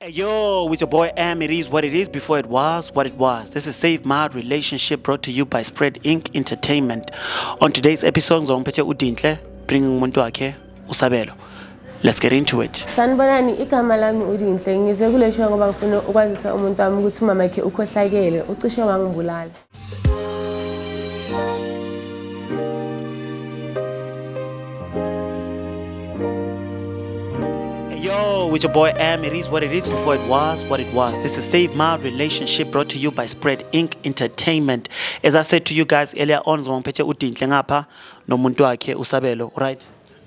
Hey, yo, with your boy Am, it is what it is before it was what it was. This is Save My Relationship brought to you by Spread Inc. Entertainment. On today's episode, ngizongiphethe uDinhle bringing umuntu wakhe uSabelo. Let's get into it. Sanibonani, igama lami uDinhle. Ngize kule show ngoba ngifuna ukwazisa umuntu wami ukuthi umama wakhe ukhohlakele, ucishe wangibulala. Yo, with your boy Am, it is what it is before it was what it was. This is Save My Relationship brought to you by Spread Inc. Entertainment. As I said to you guys earlier on, ngizongiphethe uDinhle ngapha nomuntu wakhe uSabelo, right?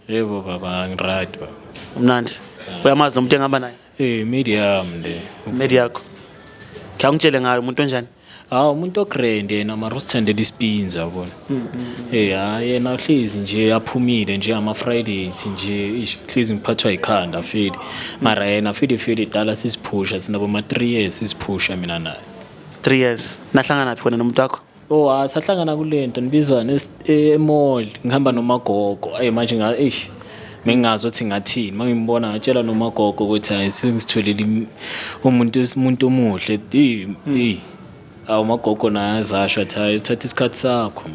Yebo baba, ngiright baba. Umnandi. Uyamazi lo muntu engihamba naye? Medium nde. Media yakho. Kha ngitshele ngayo umuntu onjani? Umuntuogrand yena mara usithandela ispinza yabona. Yena uhlezi nje aphumile nje ama Fridays nje uhlezi ngiphathwa ikhanda fedi. Mara yena fedi dala sisiphusha sinabo ma 3 years sisiphusha mina naye. 3 years. Nahlangana phi wena nomuntu wakho? Sahlangana kulento nibizana emall ngihamba nomagogo. Manje mengazi ukuthi ngathini mangimbona ngatshela nomagogo ukuthi hayi singitholele umuntu omuhle. Umagogo naye azasho athi uthatha isikhathi sakho.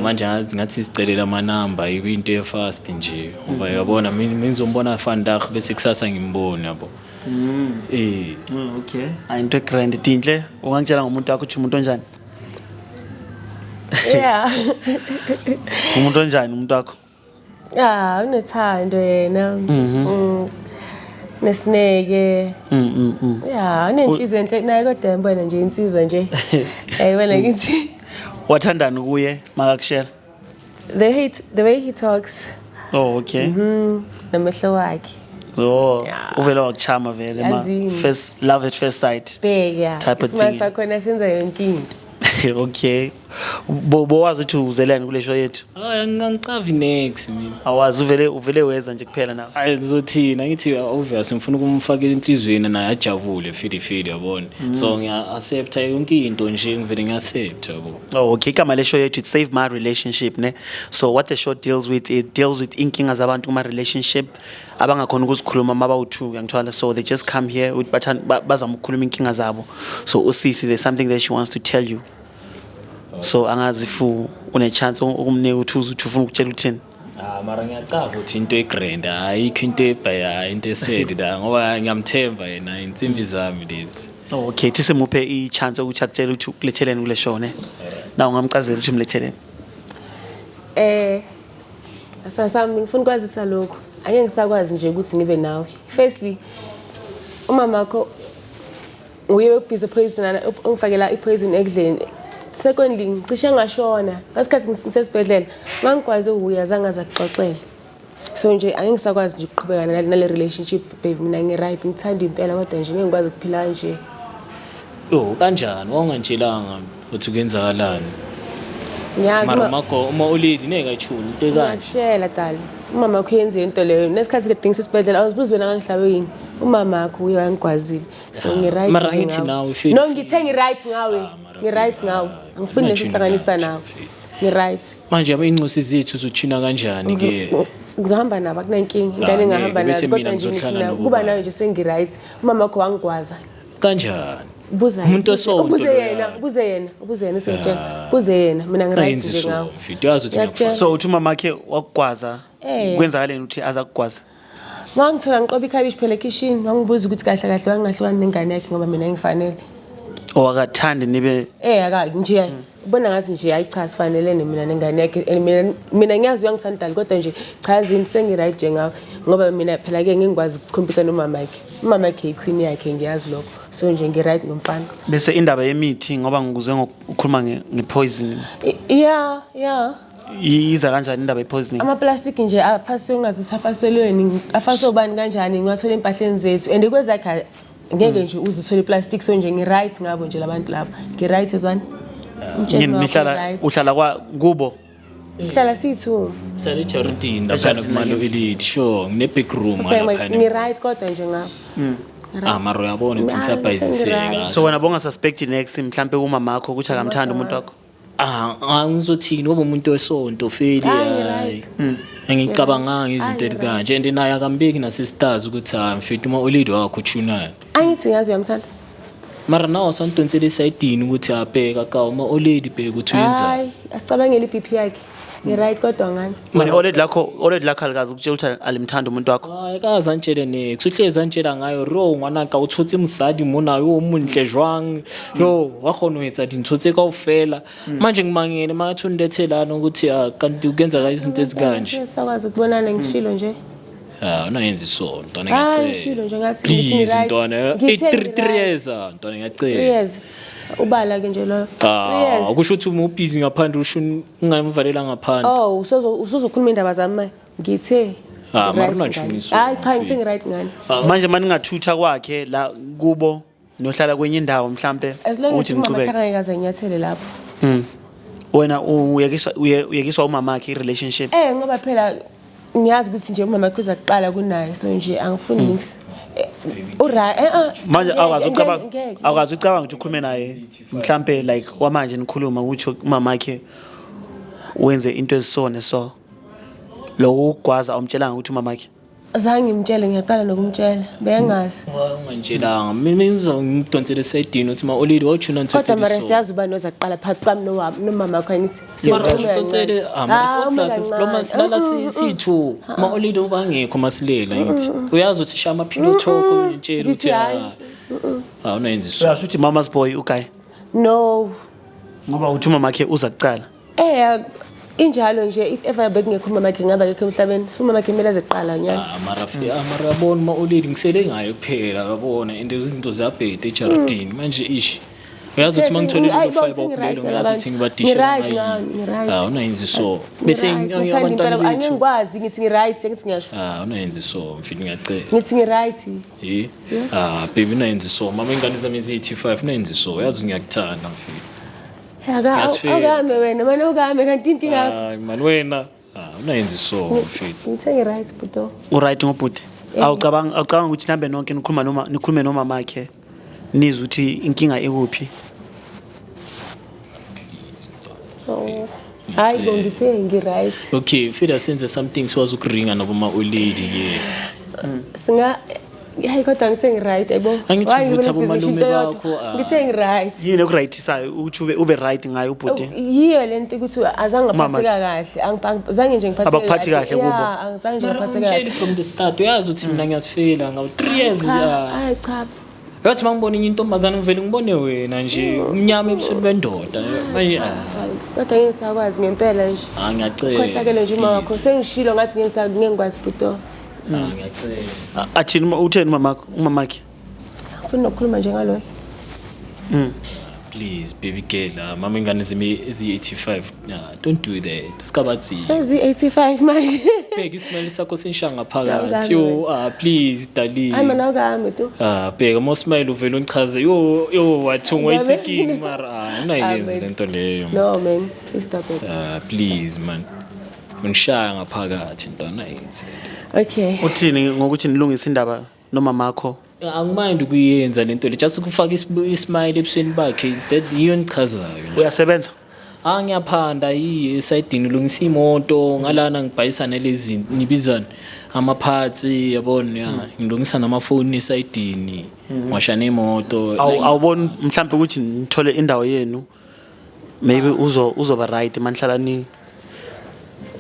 Manje ngathi sicelela ama number into efast nje ngoba uyabona mina ngizombona vandag bese kusasa ngimbone yabo. Okay. Ayinto grand Dinhle, ungangitshela ngomuntu wakho uthi umuntu onjani? Yeah. Umuntu onjani umuntu wakho? Unothando yena. Nesineke. Yeah, unenhliziyo enhle naye kodwa yembona nje insizwa nje. Wena ngithi Wathandani kuye makakushela? the way he talks. Oh, okay. Namehlo wakhe. Uvela wakuchama vele first love at first sight. Big, yeah. Type of thing. Isima sakhona senza yonke into. Okay. Bowazi ukuthi uzelani kule show yethu? Ngangicavi next mina. Awazi uvele weza nje kuphela nawe. Ngizothina ngithi obvious ngifuna ukumfaka enhlizweni naye ajabule fidi yabona. So ngiya-accepta yonke into nje ngivele ngiaccept yabo. Okay, igama le show yethu it Save My Relationship ne. So what the show deals with, it deals with inkinga zabantu kuma relationship abangakhona ukuzikhuluma mabawu2 ngiyangithola. So they just come here with bazama ukukhuluma inkinga zabo. So usisi there's something that she wants to tell you. So angazi fu une chance ukumnika uthi ufuna ukutshela uthini? Mara ngiyacaba ukuthi into egrand ayikho into ebhaya into esedi la ngoba ngiyamthemba yena insimbi zami lezi. Okay, thisimuphe ichance ukuthi akutshela ukuthi ukuletheleni kule show ne. Na ungamchazela ukuthi umletheleni. Sasami ngifuna kwazisa lokho. Ake ngisakwazi nje ukuthi ngibe nawe. Firstly, umama wakho uye ubhizi poison ungifakela ipoison ekudleni. Secondly, ngicishe ngashona. Ngasikhathi ngisesibhedlela, ngangikwazi ukuya zangaza kuxoxela. So nje ake ngisakwazi nje ukuqhubeka nale relationship babe mina ngiright ngithanda impela kodwa nje ngeke ngikwazi ukuphila nje. Kanjani wawungantshelanga ukuthi kuyenzakalani? Ngiyazi uma ulidi nengayithuni into ekanje. Ngiyatshela dali. Umama wakho yenze into leyo. Nesikhathi ke ngisesibhedlela awuzibuzi wena ngangihlabe yini. Umama wakho uye wangikwazile. So ngiright. Mara ngithi nawe feel. No ngithe ngiright ngawe. Ngiright ngawe. Ngifuna nesihlanganisa nawe. Ngiright. Manje incosi zethu uzothina kanjani ke? Ngizohamba nabo akunankingi. Ingane engahamba nazo kodwa nje ngithina kuba nawe nje sengiright. Umama wakho wangikwaza. Kanjani? Umuntu osonto. Ubuze yena sengitshela. Ubuze yena mina ngiright nje ngawe. Mfithu uthi ngiyafuna. So uthi mama wakhe wakugwaza kwenzakaleni ukuthi azakugwaza? Mangithola ngiqoba ikhabishi phela kitchen wangibuza ukuthi kahle wangahlukana nengane yakhe ngoba mina ngifanele. Akathandi nibe nje ubona ngathi nje ayicha sifanelene mina nengane yakhe mina ngiyazi uyangithanda kodwa nje cha izinto sengiright nje ngawe ngoba mina phela ke ngingikwazi ukukhompisa nomama yakhe iqueen yakhe ngiyazi lokho so nje ngiright ngomfana bese indaba yemithi ngoba ngikuzwe ngokukhuluma ngepoison. Yeah iza kanjani indaba yepoisoning? Ama plastic nje afaswe ngathi safaselweni afaswe ubani kanjani ngiwathola empahleni zethu and kwezakha ngeke nje uzithola iplastic so nje ngiright ngabo nje labantu laba ngiright ezwana uhlala kubo sihlala sithu sale Jordan lapha kumalo elite sure ngine big room lapha ngiright kodwa nje ngabo mara uyabona ukuthi ngisabhayisiseka. So wena bonga suspect next mhlambe umama wakho ukuthi akamthanda umuntu wakho? Ngizothini ngoba umuntu wesonto feli hayi. Angicabanganga izinto ezikanje and naye akambeki nasistars ukuthi mfethu uma ulidi wakho uthunana. Angithi ngazi uyamthanda. Mara nawo santonsela isayidini ukuthi abheka ka uma ulidi bheka ukuthi uyenzani. Hayi, asicabangele iBP yakhe. Ngi-right kodwa ngani. Manje already lakho alikazi ukutshela ukuthi alimthanda umuntu wakho. Hayi kaza antshele next uhlezi antshela ngayo ro ngwanaka o tshotse mosadi mona yo montle jwang yo wa khona ho etsa dintho tse kaofela manje ngimangele mathi undethelana ukuthi kanti ukenza ka izinto ezikanje. Sakwazi ukubonana ngishilo nje. Unayenza isona ntwana Hayi ngishilo nje ngathi please ntwana 3 years ntwana ngiyacela. 3 years. Ubala ke nje lo. 3 years. Akusho ukuthi uma ubusy ngaphandle usho ungamvalela ngaphandle. Oh, usozokhuluma indaba zami manje. Ngithe. Mara unajuniso. Hayi cha ngithe right ngani. Manje manje ningathutha kwakhe la kubo nohlala kwenye indawo mhlambe ukuthi niqhubeke. Ngakaze nyathele lapho. Wena uyekiswa umama wakhe i-relationship. Ngoba phela ngiyazi ukuthi nje umama wakhe uzaqala kunaye so nje angifuni nix. Manje akazi ucabanga ukuthi ukhulume naye mhlambe like wamanje nikhuluma ukuthi umama wakhe wenze into ezisone so lo ugwaza umtshelanga ukuthi umama wakhe zange ngimtshele ngiyaqala nokumtshela beyangazi ungantshelanga mina ngizongidonsela esayidini uthi ma olidi wawuthuna ntothe kodwa mara siyazi ubani ozaqala phansi kwami nomama wakho anithi siyaqonsele mara silala sithu ma olidi ubangekho masilela ngithi uyazi ukuthi shaya amaphilo thoko ngitshela ukuthi unayenza so uyasho ukuthi mama's boy uGuy no ngoba uthi umama wakhe uzakuqala injalo nje if ever bekungekho umama wakhe ngaba ngekho emhlabeni so umama wakhe kumele azeqala nyana mara yabona ma olidi ngisele ngayo kuphela yabona and izinto ziyabheda eJardini manje ishi uyazi ukuthi mangitholile lo5 okulelo ngiyazi ukuthi ngibadishela ngayo unayenza so bese abantwana bethu angikwazi ngithi ngiright ngithi ngiyasho unayenza so mfiti ngiyacela ngithi ngiright baby unayenza so mama ingane zami eziyi-5 unayenza so uyazi ngiyakuthanda mfiti Ugame wena manje ugame kanti inkinga hayi man wena unayenza so mfiti ngithe right buto uright ngobhuti awucabanga ukuthi nambe nonke nikhulume nomama wakhe nizwe ukuthi inkinga ekuphi hayi ngithe ngiright okay fida senze something siwazi ukuringa noma ulady ke singa hayi kodwa ngithe ngiright yebo angithi ukuthi abomalume bakho ngithe ngiright yini ekurighthisayo ukuthi ube right ngayo ubhuti yiyo lento ukuthi azange ngaphatheka kahle angizange nje ngiphatheke abakuphathi kahle kubo angizange nje ngiphatheke kahle from the start uyazi ukuthi mina ngiyasifela ngawo 3 years hayi cha yathi mangibona intombazana ngivele ngibone wena nje umnyama ebusweni bendoda manje kodwa ngisakwazi ngempela nje ngiyacela khohlakele nje mama wakho sengishilo ngathi ngengikwazi buto ngiyacela athini utheni umama wakhe ufuna ukukhuluma nje ngaloyo please baby girl mama ingane zimi ezi85 don't do that sikabathi ezi85 manje bheka isimali sakho sinshanga phakathi yo please darling hayi mina ukahamba tu bheka mosmile uvela unchaze yo wathunga wayithiking mara unayenza lento leyo no man please stop it please man unishaya ngaphakathi ntwana yithi okay uthini ngokuthi nilungise indaba nomama wakho angimind ukuyenza lento le just ukufaka ismile ebusweni bakhe that yiyo ngichazayo uyasebenza ngiyaphanda esayidini ulungisa imoto ngalana ngibhayisa nalezi nibizana ama-parts yabona ngilungisa namafoni esayidini ngwashana imoto awuboni mhlawumbe ukuthi nithole indawo yenu maybe uzoba right manihlala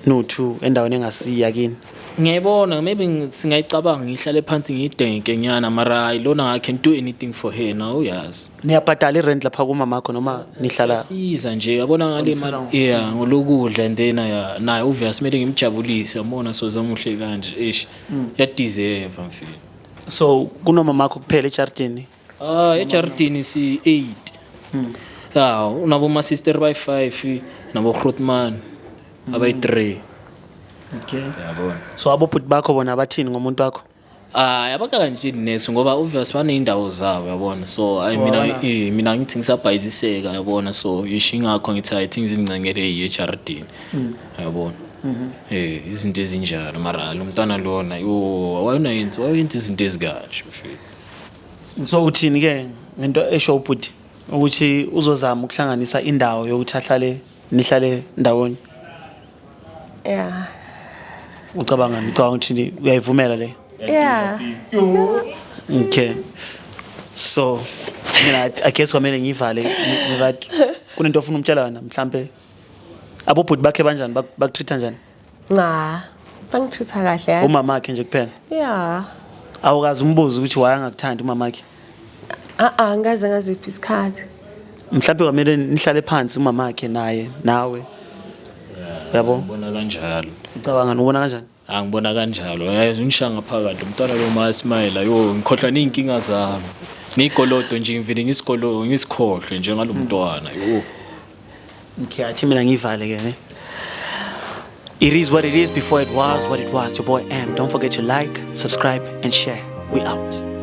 no2 endaweni engasiya kini ngiyayibona maybe singayicabanga ngihlale phansi ngiyidenke nyana mara ilona I can do anything for her now uyazi niyabhadala irent lapha kumama wakho noma nihlala siza nje yabona ngale mali ngolokudla and then naye obvious kumele ngimjabulise yabona so zamuhle kanje ya deserve mfethu so kunomama wakho kuphela eJardini eJardini si 8 unabo ma sister by 5 nabo Grootman abay 3 okay yabona so abobhuti bakho bona abathini ngomuntu wakho yabaka kanje neso ngoba obvious baneindawo zabo yabona so mina ngithi ngisabhayiziseka yabona so yishingakho ngithi I think izincengele eJardini yabona izinto ezinjalo mara lo mntwana lona wayenayenza izinto ezikanje mfethu so uthini ke ngento esho ubhuti ukuthi uzozama ukuhlanganisa indawo yokuthi nihlale ndawonye Ucabanga ukuthi uyayivumela le? Yeah. Okay. So I guess kwamele ngivale ngathi kunento ofuna umtshela wena mhlambe abobhuti bakhe banjani bakutreata njani? Nga. Bangitreata kahle. Umama wakhe nje kuphela. Yeah. Awukazi umbuzo ukuthi why angakuthandi umama wakhe? Ngaze ngaziphi isikhathi. Mhlambe kwamele nihlale phansi umama wakhe nawe. Yabo? Ngibona kanjalo. Ucabanga ubona kanjani? Angibona kanjalo. Yazi ungishanga phakathi umntwana lo maSmile yo ngikhohlwa inkinga zami. Ngigolodo nje ngivile ngisikhohlwe njengalomntwana yo. Okay, athi mina ngivale ke ne. It is what it is before it was what it was. Your boy M. Don't forget to like, subscribe and share. We out.